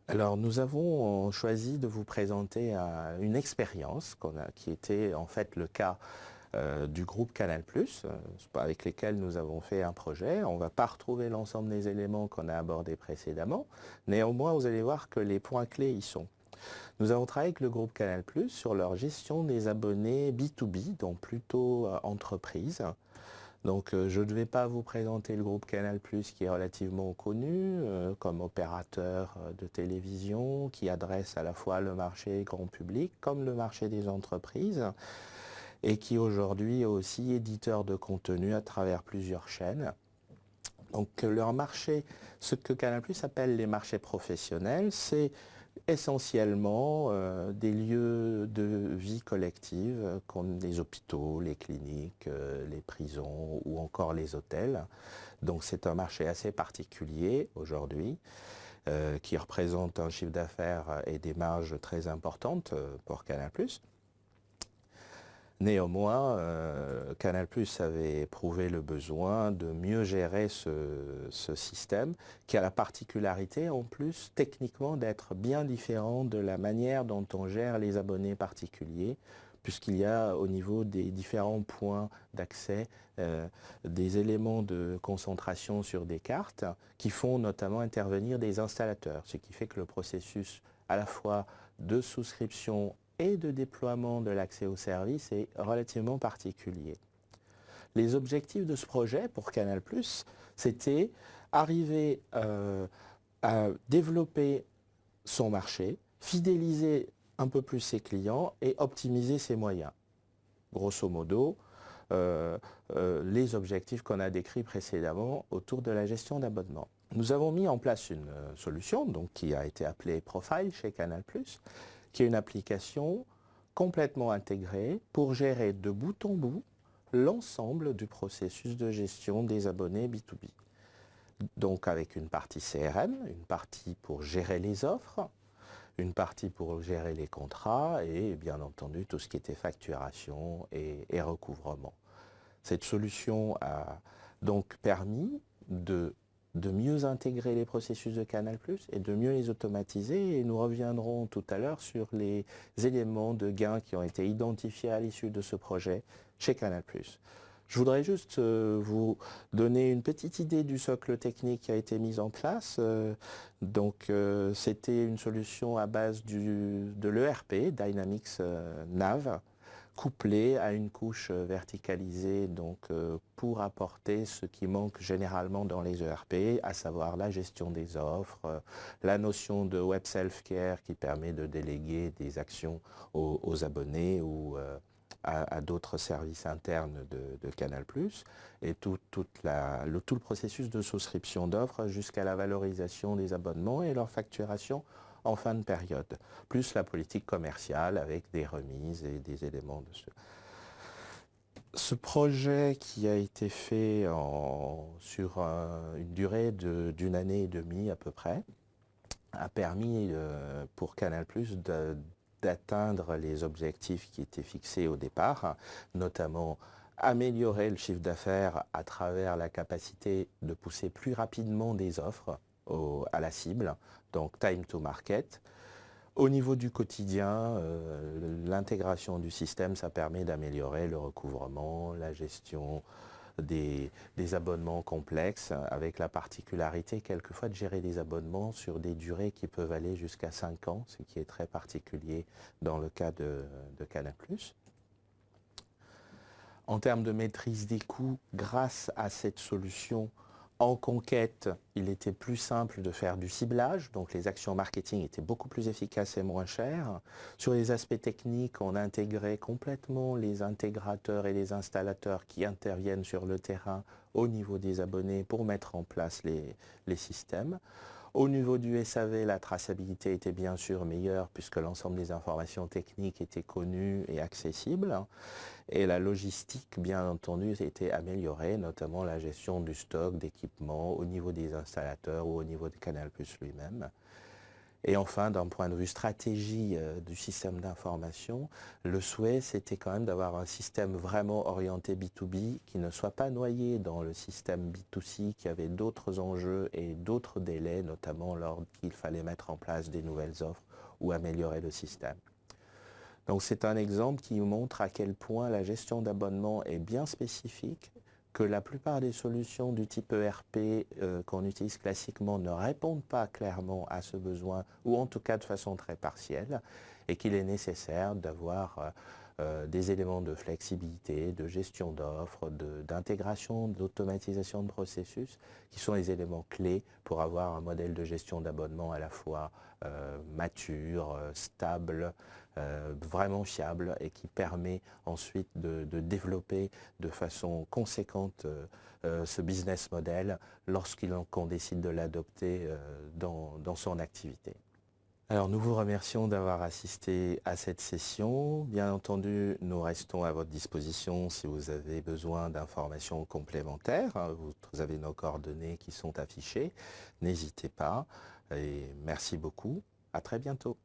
Alors, nous avons choisi de vous présenter une expérience qui était en fait le cas du groupe Canal+, avec lesquels nous avons fait un projet. On ne va pas retrouver l'ensemble des éléments qu'on a abordés précédemment. Néanmoins, vous allez voir que les points clés y sont. Nous avons travaillé avec le groupe Canal+, sur leur gestion des abonnés B2B, donc plutôt entreprise. Donc je ne vais pas vous présenter le groupe Canal+, qui est relativement connu comme opérateur de télévision, qui adresse à la fois le marché grand public comme le marché des entreprises, et qui aujourd'hui est aussi éditeur de contenu à travers plusieurs chaînes. Donc leur marché, ce que Canal+ appelle les marchés professionnels, c'est essentiellement des lieux de vie collective comme les hôpitaux, les cliniques, les prisons ou encore les hôtels. Donc c'est un marché assez particulier aujourd'hui qui représente un chiffre d'affaires et des marges très importantes pour Canal+. Néanmoins, Canal+ avait éprouvé le besoin de mieux gérer ce système qui a la particularité en plus techniquement d'être bien différent de la manière dont on gère les abonnés particuliers puisqu'il y a au niveau des différents points d'accès des éléments de concentration sur des cartes qui font notamment intervenir des installateurs, ce qui fait que le processus à la fois de souscription et de déploiement de l'accès au service est relativement particulier. Les objectifs de ce projet pour Canal+, c'était arriver à développer son marché, fidéliser un peu plus ses clients et optimiser ses moyens. Grosso modo, les objectifs qu'on a décrits précédemment autour de la gestion d'abonnement. Nous avons mis en place une solution donc, qui a été appelée Profile chez Canal+, qui est une application complètement intégrée pour gérer de bout en bout l'ensemble du processus de gestion des abonnés B2B. Donc avec une partie CRM, une partie pour gérer les offres, une partie pour gérer les contrats et bien entendu tout ce qui était facturation et recouvrement. Cette solution a donc permis de mieux intégrer les processus de Canal+ et de mieux les automatiser. Et nous reviendrons tout à l'heure sur les éléments de gains qui ont été identifiés à l'issue de ce projet chez Canal+. Je voudrais juste vous donner une petite idée du socle technique qui a été mis en place. C'était une solution à base de l'ERP, Dynamics Nav, couplé à une couche verticalisée pour apporter ce qui manque généralement dans les ERP, à savoir la gestion des offres, la notion de web self-care qui permet de déléguer des actions aux abonnés ou à d'autres services internes de Canal+, et tout le processus de souscription d'offres jusqu'à la valorisation des abonnements et leur facturation en fin de période, plus la politique commerciale avec des remises et des éléments de ce projet qui a été fait sur une durée d'une année et demie à peu près, a permis pour Canal+ d'atteindre les objectifs qui étaient fixés au départ, notamment améliorer le chiffre d'affaires à travers la capacité de pousser plus rapidement des offres à la cible, donc time to market. Au niveau du quotidien, l'intégration du système, ça permet d'améliorer le recouvrement, la gestion des abonnements complexes, avec la particularité quelquefois de gérer des abonnements sur des durées qui peuvent aller jusqu'à 5 ans, ce qui est très particulier dans le cas de Canal+. En termes de maîtrise des coûts, grâce à cette solution, en conquête, il était plus simple de faire du ciblage, donc les actions marketing étaient beaucoup plus efficaces et moins chères. Sur les aspects techniques, on a intégré complètement les intégrateurs et les installateurs qui interviennent sur le terrain au niveau des abonnés pour mettre en place les systèmes. Au niveau du SAV, la traçabilité était bien sûr meilleure puisque l'ensemble des informations techniques étaient connues et accessibles. Et la logistique, bien entendu, était améliorée, notamment la gestion du stock d'équipements au niveau des installateurs ou au niveau de Canal+ lui-même. Et enfin, d'un point de vue stratégie du système d'information, le souhait, c'était quand même d'avoir un système vraiment orienté B2B qui ne soit pas noyé dans le système B2C qui avait d'autres enjeux et d'autres délais, notamment lorsqu'il fallait mettre en place des nouvelles offres ou améliorer le système. Donc c'est un exemple qui montre à quel point la gestion d'abonnement est bien spécifique, que la plupart des solutions du type ERP qu'on utilise classiquement ne répondent pas clairement à ce besoin, ou en tout cas de façon très partielle, et qu'il est nécessaire d'avoir des éléments de flexibilité, de gestion d'offres, d'intégration, d'automatisation de processus, qui sont les éléments clés pour avoir un modèle de gestion d'abonnement à la fois mature, stable, vraiment fiable et qui permet ensuite de développer de façon conséquente ce business model lorsqu'on décide de l'adopter dans son activité. Alors nous vous remercions d'avoir assisté à cette session. Bien entendu, nous restons à votre disposition si vous avez besoin d'informations complémentaires. Vous avez nos coordonnées qui sont affichées. N'hésitez pas et merci beaucoup. À très bientôt.